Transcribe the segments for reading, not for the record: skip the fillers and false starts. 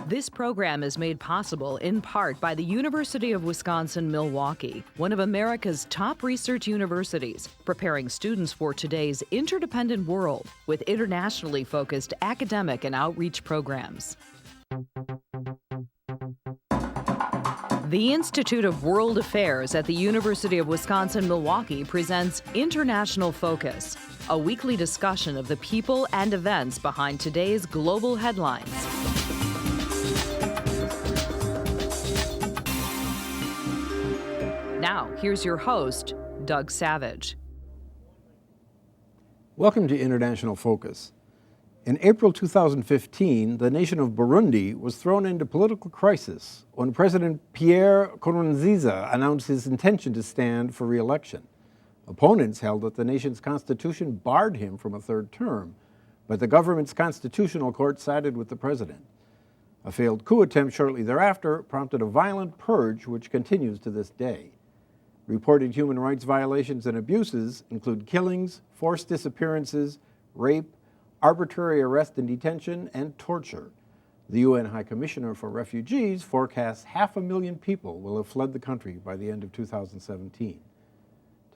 This program is made possible in part by the University of Wisconsin-Milwaukee, one of America's top research universities, preparing students for today's interdependent world with internationally focused academic and outreach programs. The Institute of World Affairs at the University of Wisconsin-Milwaukee presents International Focus, a weekly discussion of the people and events behind today's global headlines. Now, here's your host, Doug Savage. Welcome to International Focus. In April 2015, the nation of Burundi was thrown into political crisis when President Pierre Nkurunziza announced his intention to stand for re-election. Opponents held that the nation's constitution barred him from a third term, but the government's constitutional court sided with the president. A failed coup attempt shortly thereafter prompted a violent purge which continues to this day. Reported human rights violations and abuses include killings, forced disappearances, rape, arbitrary arrest and detention, and torture. The UN High Commissioner for Refugees forecasts 500,000 people will have fled the country by the end of 2017.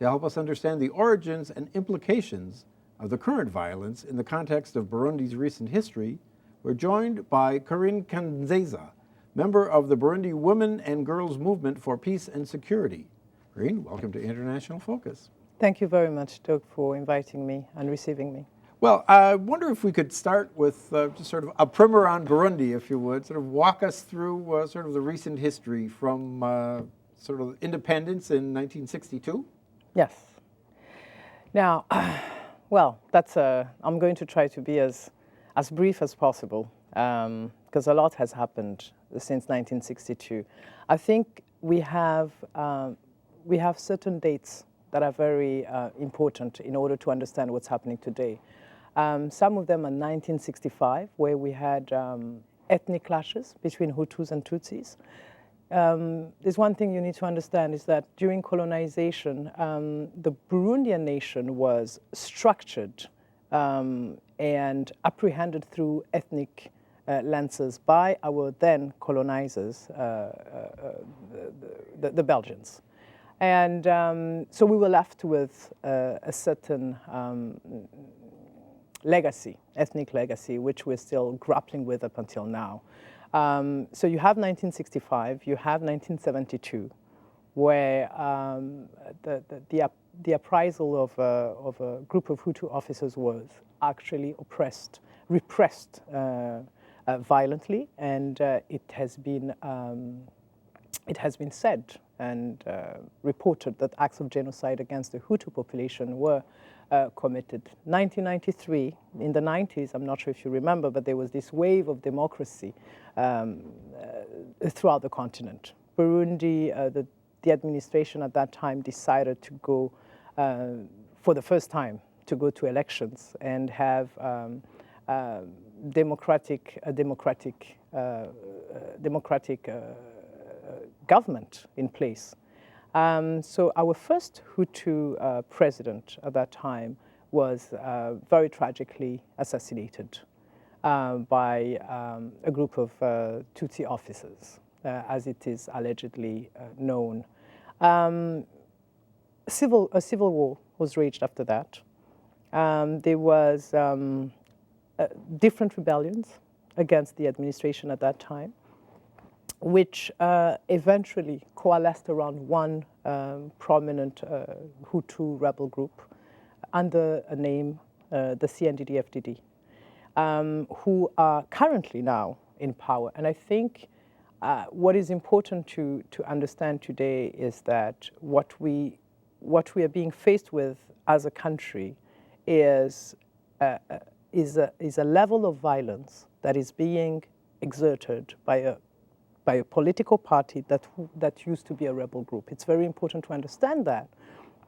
To help us understand the origins and implications of the current violence in the context of Burundi's recent history, we're joined by Carine Kaneza, member of the Burundi Women and Girls Movement for Peace and Security. Carine, welcome to International Focus. Thank you very much, Doug, for inviting me and receiving me. Well, I wonder if we could start with just sort of a primer on Burundi, if you would, sort of walk us through sort of the recent history from sort of independence in 1962. Yes. Now, well, I'm going to try to be as brief as possible because a lot has happened since 1962. I think we have certain dates that are very important in order to understand what's happening today. Some of them are 1965, where we had ethnic clashes between Hutus and Tutsis. There's one thing you need to understand is that during colonization, the Burundian nation was structured and apprehended through ethnic lenses by our then colonizers, the Belgians. And so we were left with a certain legacy, ethnic legacy, which we're still grappling with up until now. So you have 1965, you have 1972, where the appraisal of a group of Hutu officers was actually repressed violently, and it has been said and reported that acts of genocide against the Hutu population were committed. 1993, in the 90s, I'm not sure if you remember, but there was this wave of democracy throughout the continent. Burundi, the administration at that time decided to go, for the first time, to go to elections and have democratic government in place. So our first Hutu president at that time was very tragically assassinated by a group of Tutsi officers, as it is allegedly known. A civil war was waged after that. There was different rebellions against the administration at that time, which eventually coalesced around one prominent Hutu rebel group under a name, the CNDD-FDD, who are currently now in power. And I think what is important to understand today is that what we are being faced with as a country is a level of violence that is being exerted by a political party that used to be a rebel group. It's very important to understand that,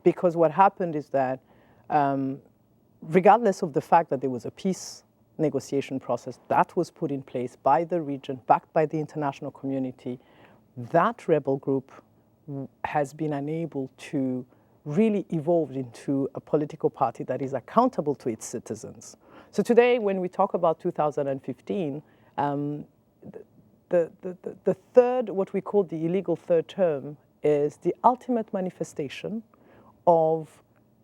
because what happened is that regardless of the fact that there was a peace negotiation process that was put in place by the region, backed by the international community, that rebel group has been unable to really evolve into a political party that is accountable to its citizens. So today, when we talk about 2015, the third, what we call the illegal third term, is the ultimate manifestation of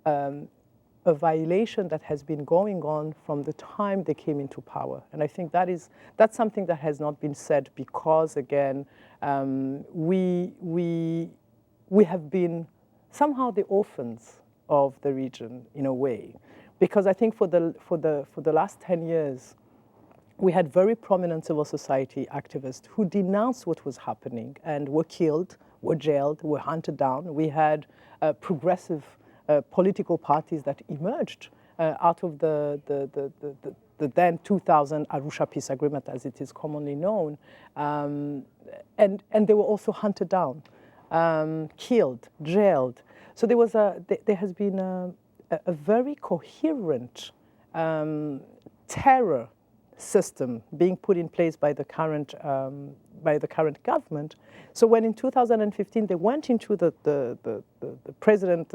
a violation that has been going on from the time they came into power. And I think that's something that has not been said because, again, we have been somehow the orphans of the region in a way. Because I think for the last 10 years, we had very prominent civil society activists who denounced what was happening and were killed, were jailed, were hunted down. We had progressive political parties that emerged out of the then 2000 Arusha Peace Agreement, as it is commonly known, and they were also hunted down, killed, jailed. So there has been a very coherent terror system being put in place by the current government. So when in 2015 they went into the president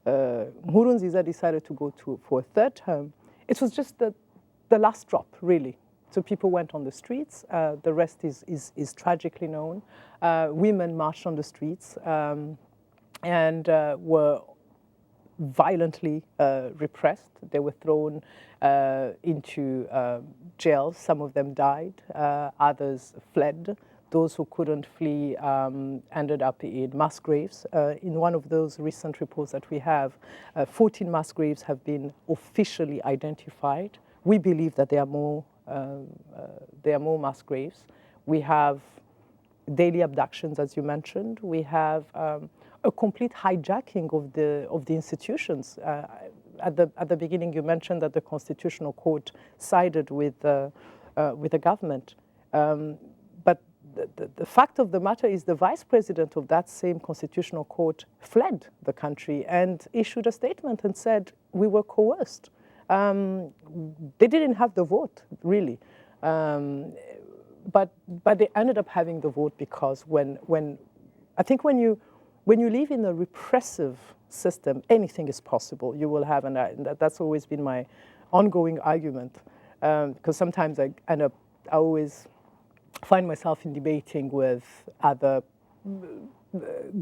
Nkurunziza decided to go for a third term, it was just the last drop, really. So people went on the streets. The rest is tragically known. Women marched on the streets and were violently repressed. They were thrown into jails. Some of them died. Others fled. Those who couldn't flee ended up in mass graves. In one of those recent reports that we have, 14 mass graves have been officially identified. We believe that there are more mass graves. We have daily abductions, as you mentioned. We have a complete hijacking of the institutions. At the beginning, you mentioned that the Constitutional Court sided with the government, but the fact of the matter is the vice president of that same Constitutional Court fled the country and issued a statement and said we were coerced. They didn't have the vote, really, but they ended up having the vote because when you live in a repressive system, anything is possible. You will have, and that's always been my ongoing argument, because sometimes I always find myself in debating with other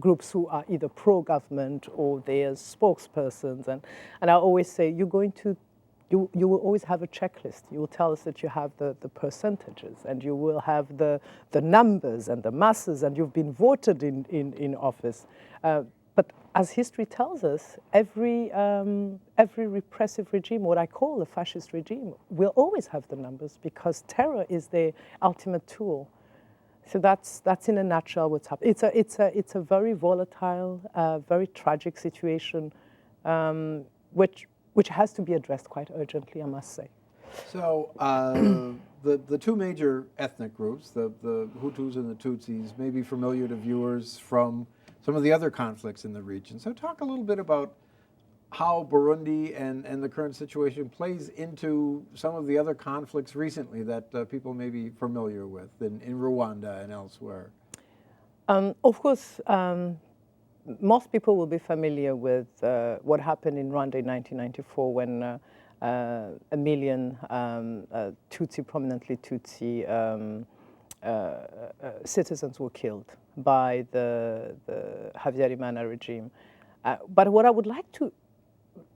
groups who are either pro-government or their spokespersons, and I always say, you will always have a checklist. You will tell us that you have the percentages, and you will have the numbers and the masses, and you've been voted in office. But as history tells us, every repressive regime, what I call a fascist regime, will always have the numbers because terror is the ultimate tool. So that's in a nutshell what's happening. It's a very volatile, very tragic situation, which has to be addressed quite urgently, I must say. So the two major ethnic groups, the Hutus and the Tutsis, may be familiar to viewers from some of the other conflicts in the region. So talk a little bit about how Burundi and the current situation plays into some of the other conflicts recently that people may be familiar with in Rwanda and elsewhere. Of course, most people will be familiar with what happened in Rwanda in 1994 when a million Tutsi, prominently Tutsi citizens were killed by the Habyarimana regime. But what I would like to,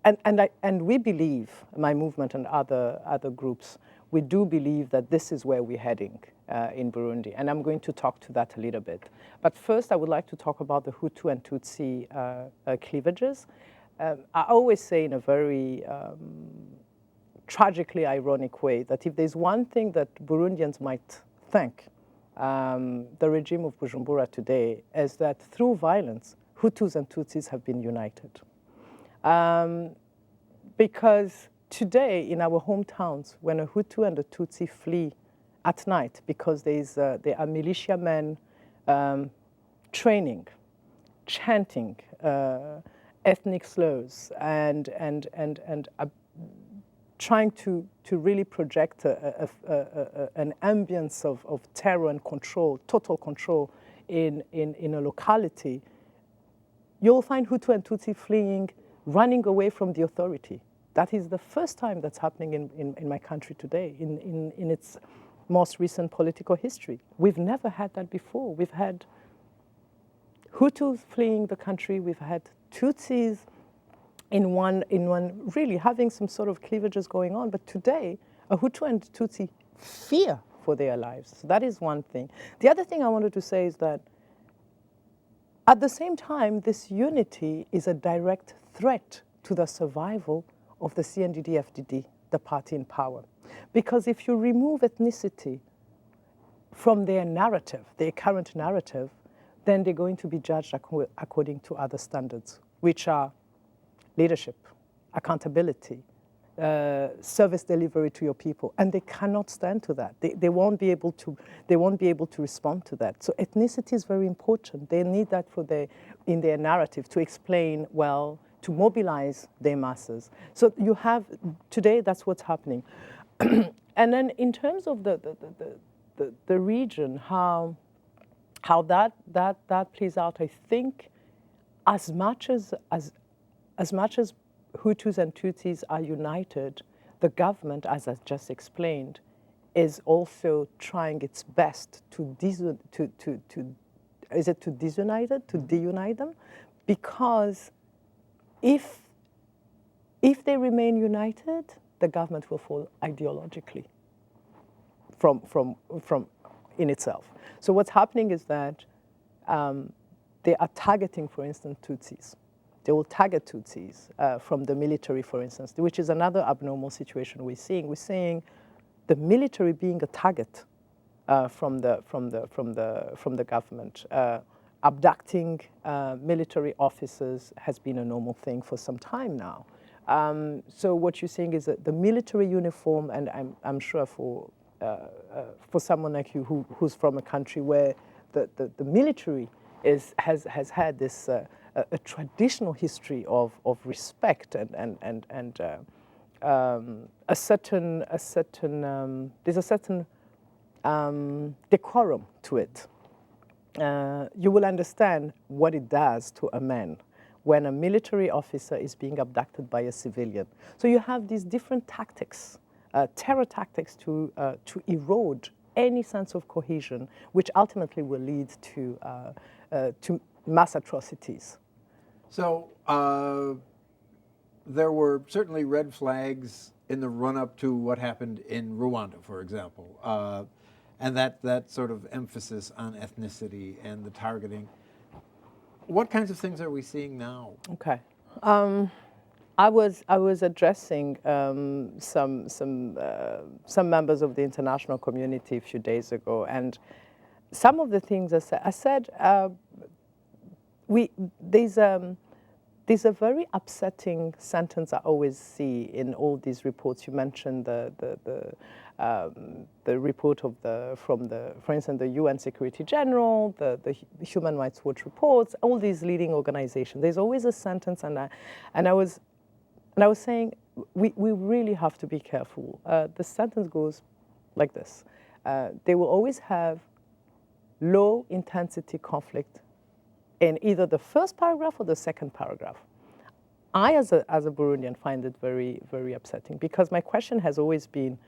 and we believe, my movement and other groups, we do believe that this is where we're heading in Burundi, and I'm going to talk to that a little bit. But first, I would like to talk about the Hutu and Tutsi cleavages. I always say in a very tragically ironic way that if there's one thing that Burundians might thank the regime of Bujumbura today is that through violence, Hutus and Tutsis have been united. Because today in our hometowns, when a Hutu and a Tutsi flee at night because there are militiamen training, chanting ethnic slurs and trying to really project an ambience of terror and control, total control in a locality, you'll find Hutu and Tutsi fleeing, running away from the authority. That is the first time that's happening in my country today. In its most recent political history. We've never had that before. We've had Hutus fleeing the country. We've had Tutsis in one really having some sort of cleavages going on. But today, a Hutu and Tutsi fear for their lives. So that is one thing. The other thing I wanted to say is that at the same time, this unity is a direct threat to the survival of the CNDD-FDD, the party in power. Because if you remove ethnicity from their narrative, their current narrative, then they're going to be judged according to other standards, which are leadership, accountability, service delivery to your people, and they cannot stand to that. They won't be able to respond to that. So ethnicity is very important. They need that in their narrative to explain well, to mobilize their masses. So you have today. That's what's happening. And then in terms of the region, how that plays out, I think, as much as Hutus and Tutsis are united, the government, as I just explained, is also trying its best to deunite them, because if they remain united, the government will fall ideologically from in itself. So what's happening is that they are targeting, for instance, Tutsis. They will target Tutsis from the military, for instance, which is another abnormal situation we're seeing. We're seeing the military being a target from the government. Abducting military officers has been a normal thing for some time now. So what you're seeing is that the military uniform, and I'm sure for someone like you who's from a country where the military has had this a traditional history of respect and there's a certain decorum to it. You will understand what it does to a man when a military officer is being abducted by a civilian. So you have these different tactics, terror tactics to erode any sense of cohesion, which ultimately will lead to mass atrocities. So there were certainly red flags in the run-up to what happened in Rwanda, for example, and that sort of emphasis on ethnicity and the targeting. What kinds of things are we seeing now? Okay, I was addressing some members of the international community a few days ago, and some of the things I said there's a very upsetting sentence I always see in all these reports. You mentioned the report of for instance, the UN Secretary General, the Human Rights Watch reports, all these leading organizations. There's always a sentence, and I was saying we really have to be careful. The sentence goes like this: they will always have low intensity conflict in either the first paragraph or the second paragraph. I, as a Burundian, find it very, very upsetting, because my question has always been,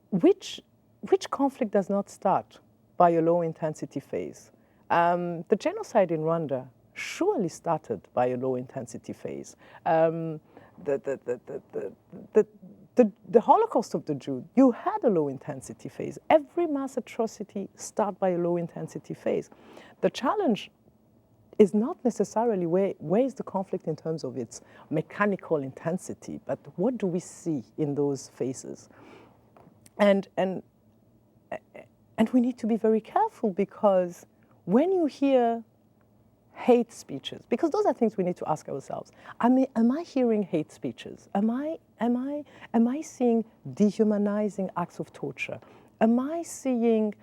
which conflict does not start by a low intensity phase? The genocide in Rwanda surely started by a low intensity phase. The Holocaust of the Jews, you had a low intensity phase. Every mass atrocity starts by a low intensity phase. The challenge is not necessarily where is the conflict in terms of its mechanical intensity, but what do we see in those phases? And we need to be very careful, because when you hear hate speeches, because those are things we need to ask ourselves. Am I hearing hate speeches? Am I seeing dehumanizing acts of torture? Am I seeing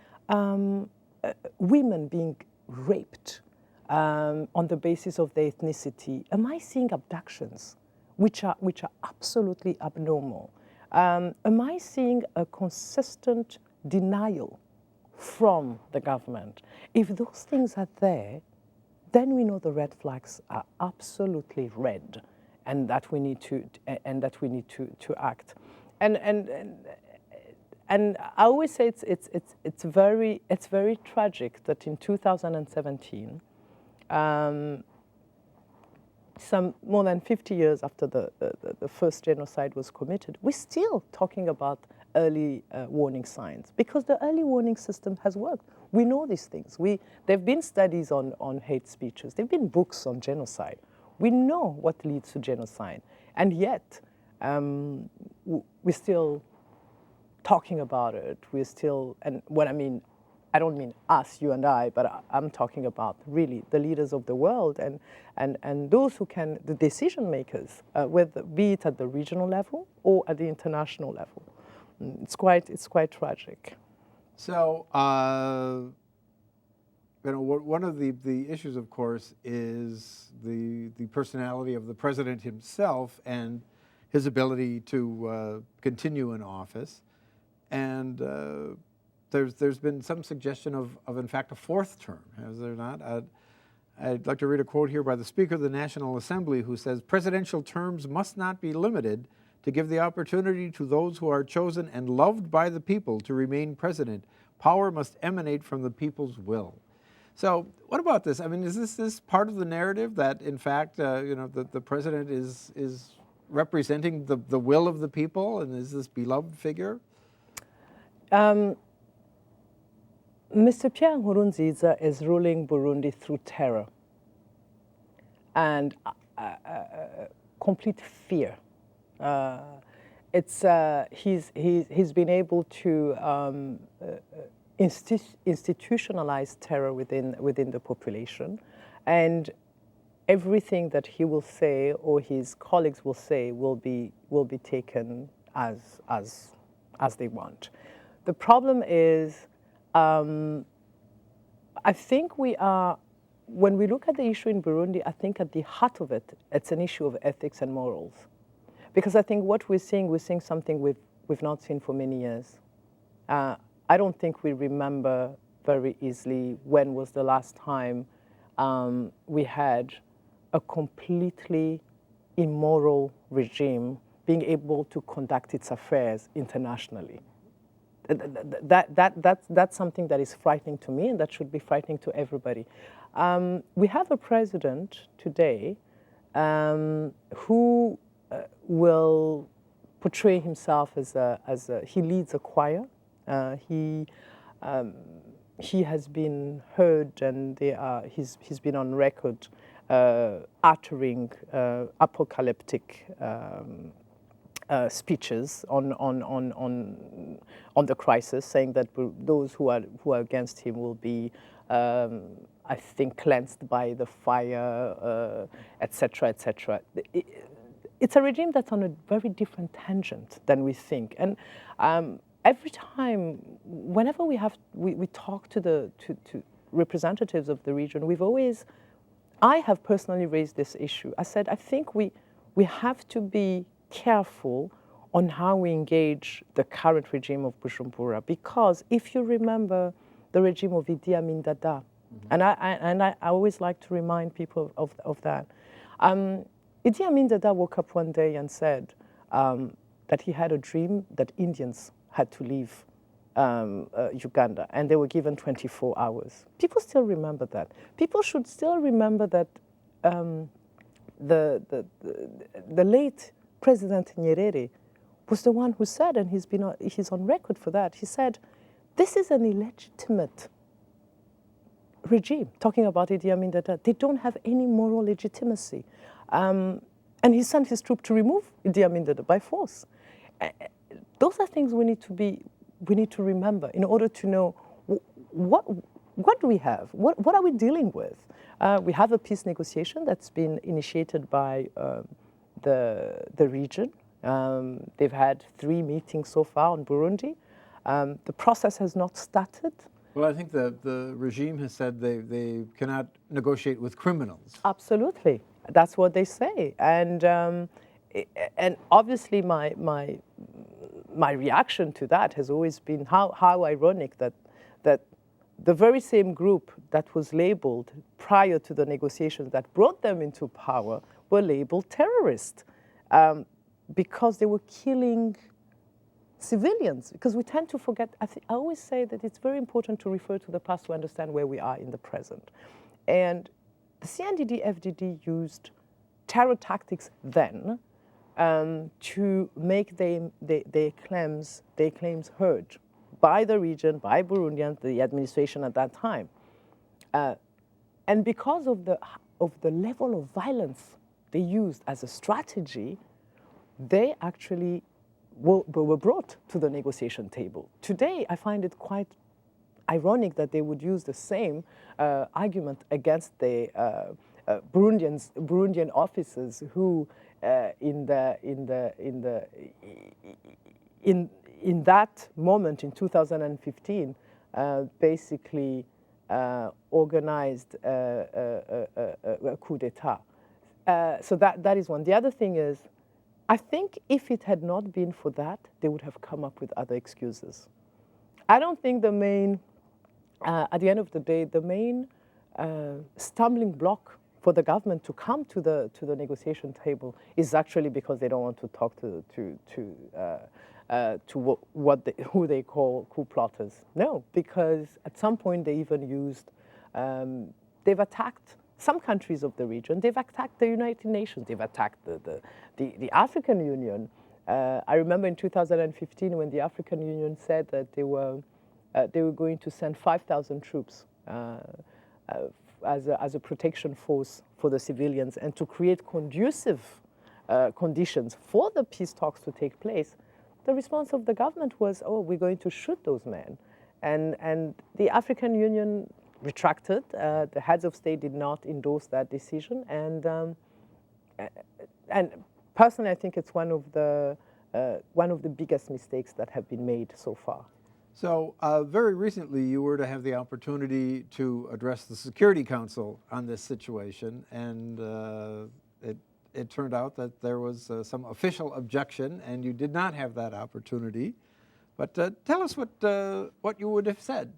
women being raped on the basis of their ethnicity? Am I seeing abductions, which are absolutely abnormal? Am I seeing a consistent denial from the government? If those things are there, then we know the red flags are absolutely red, and that we need to act. And and I always say it's very tragic that in 2017, some more than 50 years after the first genocide was committed, we're still talking about early warning signs, because the early warning system has worked. We know these things. There have been studies on hate speeches. There have been books on genocide. We know what leads to genocide. And yet, we're still talking about it. We're still, and what I mean, I don't mean us, you and I, but I'm talking about really the leaders of the world and those who can, the decision makers, be it at the regional level or at the international level. It's quite tragic. So, one of the issues, of course, is the personality of the president himself and his ability to continue in office. And there's been some suggestion of in fact, a fourth term, has there not? I'd like to read a quote here by the Speaker of the National Assembly, who says, "Presidential terms must not be limited to give the opportunity to those who are chosen and loved by the people to remain president. Power must emanate from the people's will." So what about this? I mean, is this part of the narrative that, in fact, the president is representing the will of the people and is this beloved figure? Mr. Pierre Nkurunziza is ruling Burundi through terror and complete fear. He's been able to institutionalize terror within the population, and everything that he will say or his colleagues will say will be taken as they want. The problem is, I think when we look at the issue in Burundi, I think at the heart of it, it's an issue of ethics and morals. Because I think what we're seeing something we've not seen for many years. I don't think we remember very easily when was the last time we had a completely immoral regime being able to conduct its affairs internationally. That's something that is frightening to me, and that should be frightening to everybody. We have a president today who will portray himself as he leads a choir. He has been heard, and he's been on record uttering apocalyptic speeches on the crisis, saying that those who are against him will be, I think, cleansed by the fire, etc., etc. It's a regime that's on a very different tangent than we think, and every time, whenever we talk to representatives of the region, I have personally raised this issue. I said, I think we have to be careful on how we engage the current regime of Bujumbura, because if you remember the regime of Idi Amin Dada, and I always like to remind people of that. Idi Amin Dada woke up one day and said that he had a dream that Indians had to leave Uganda, and they were given 24 hours. People still remember that. People should still remember that the late President Nyerere was the one who said, and he's on record for that, he said, this is an illegitimate regime, talking about Idi Amin Dada. They don't have any moral legitimacy. And he sent his troop to remove Idi Amin Dada by force. Those are things we need to remember in order to know what do we have? What are we dealing with? We have a peace negotiation that's been initiated by the region. They've had 3 meetings so far on Burundi. The process has not started. Well, I think the regime has said they cannot negotiate with criminals. Absolutely. That's what they say. And obviously my reaction to that has always been how ironic that the very same group that was labeled prior to the negotiations that brought them into power were labeled terrorists because they were killing civilians, because we tend to forget. I always say that it's very important to refer to the past to understand where we are in the present. And the CNDD-FDD used terror tactics then to make their claims heard by the region, by Burundians, the administration at that time. And because of the level of violence they used as a strategy, they actually were brought to the negotiation table. Today, I find it quite ironic that they would use the same argument against the Burundian officers who, in that moment in 2015, basically organized a coup d'état. So that is one. The other thing is, I think if it had not been for that, they would have come up with other excuses. I don't think the main, at the end of the day, the main stumbling block for the government to come to the negotiation table is actually because they don't want to talk to who they call coup plotters. No, because at some point they even used, they've attacked some countries of the region. They've attacked the United Nations. They've attacked the African Union. I remember in 2015 when the African Union said that they were going to send 5,000 troops as a protection force for the civilians and to create conducive conditions for the peace talks to take place. The response of the government was, "Oh, we're going to shoot those men," and the African Union retracted. The heads of state did not endorse that decision, and personally, I think it's one of the biggest mistakes that have been made so far. So very recently, you were to have the opportunity to address the Security Council on this situation, and it turned out that there was some official objection, and you did not have that opportunity. But tell us what you would have said.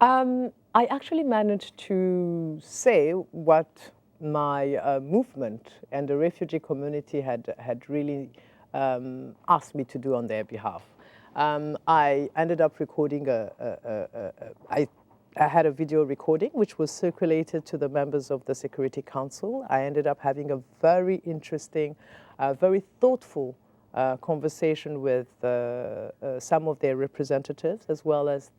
I actually managed to say what my movement and the refugee community had really asked me to do on their behalf. I ended up recording I had a video recording which was circulated to the members of the Security Council. I ended up having a very interesting, very thoughtful conversation with some of their representatives, as well as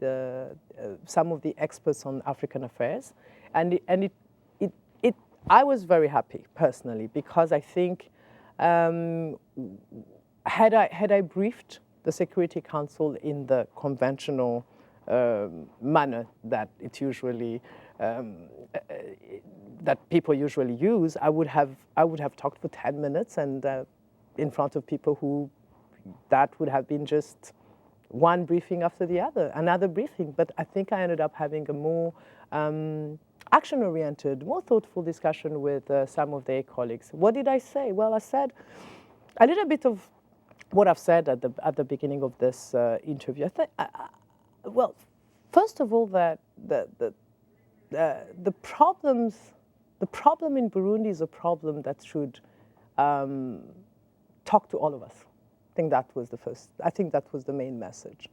some of the experts on African affairs, and I was very happy personally, because I think had I briefed the Security Council in the conventional manner that it usually that people usually use, I would have talked for 10 minutes and in front of people who that would have been just one briefing after the other, another briefing. But I think I ended up having a more action-oriented, more thoughtful discussion with some of their colleagues. What did I say? Well, I said a little bit of what I've said at the beginning of this interview. Well, first of all, that the problem in Burundi is a problem that should talk to all of us. I think that was the main message.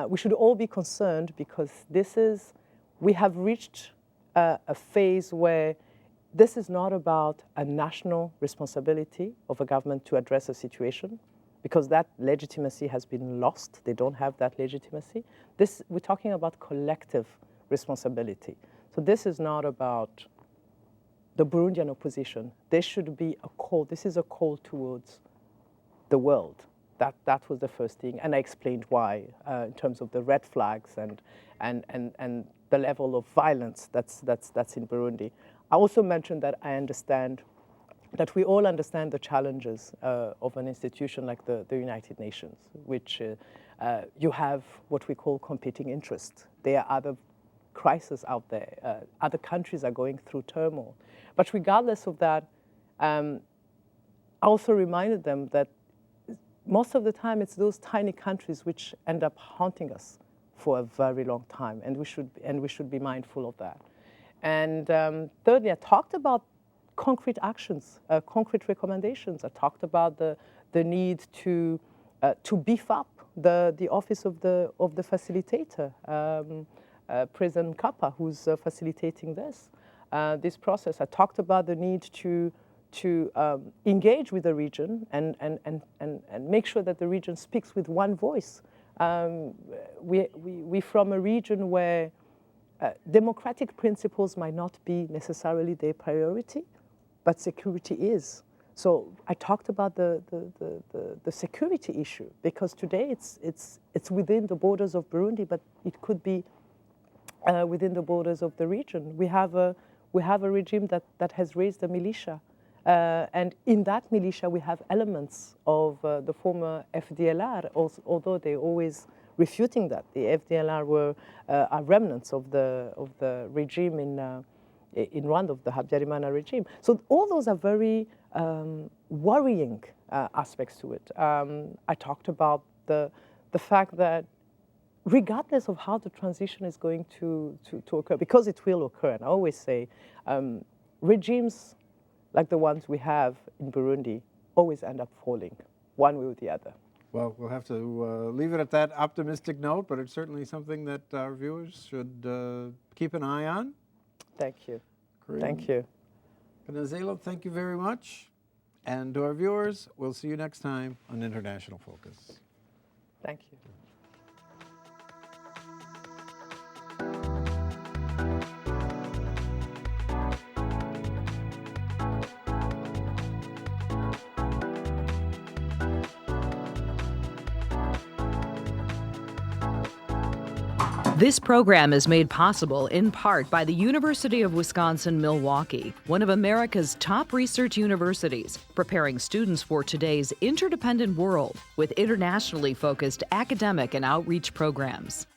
We should all be concerned, because we have reached a phase where this is not about a national responsibility of a government to address a situation, because that legitimacy has been lost. They don't have that legitimacy. We're talking about collective responsibility. So this is not about the Burundian opposition. There should be a call. This is a call towards the world. That was the first thing, and I explained why in terms of the red flags and the level of violence that's in Burundi. I also mentioned that that we all understand the challenges of an institution like the United Nations, which you have what we call competing interests. There are other crises out there. Other countries are going through turmoil. But regardless of that, I also reminded them that most of the time it's those tiny countries which end up haunting us for a very long time, and we should be mindful of that. And thirdly, I talked about concrete actions, concrete recommendations. I talked about the need to beef up the office of the facilitator, President Kappa, who's facilitating this process. I talked about the need to engage with the region and make sure that the region speaks with one voice. We're from a region where democratic principles might not be necessarily their priority, but security is. So I talked about the security issue, because today it's within the borders of Burundi, but it could be within the borders of the region. We have a regime that has raised a militia, and in that militia we have elements of the former FDLR, although they're always refuting that. The FDLR are remnants of the regime in Rwanda, of the Habyarimana regime. So all those are very worrying aspects to it. I talked about the fact that regardless of how the transition is going to occur, because it will occur, and I always say regimes like the ones we have in Burundi always end up falling, one way or the other. Well, we'll have to leave it at that optimistic note, but it's certainly something that our viewers should keep an eye on. Thank you. Carine. Thank you. Kaneza, thank you very much. And to our viewers, we'll see you next time on International Focus. Thank you. This program is made possible in part by the University of Wisconsin-Milwaukee, one of America's top research universities, preparing students for today's interdependent world with internationally focused academic and outreach programs.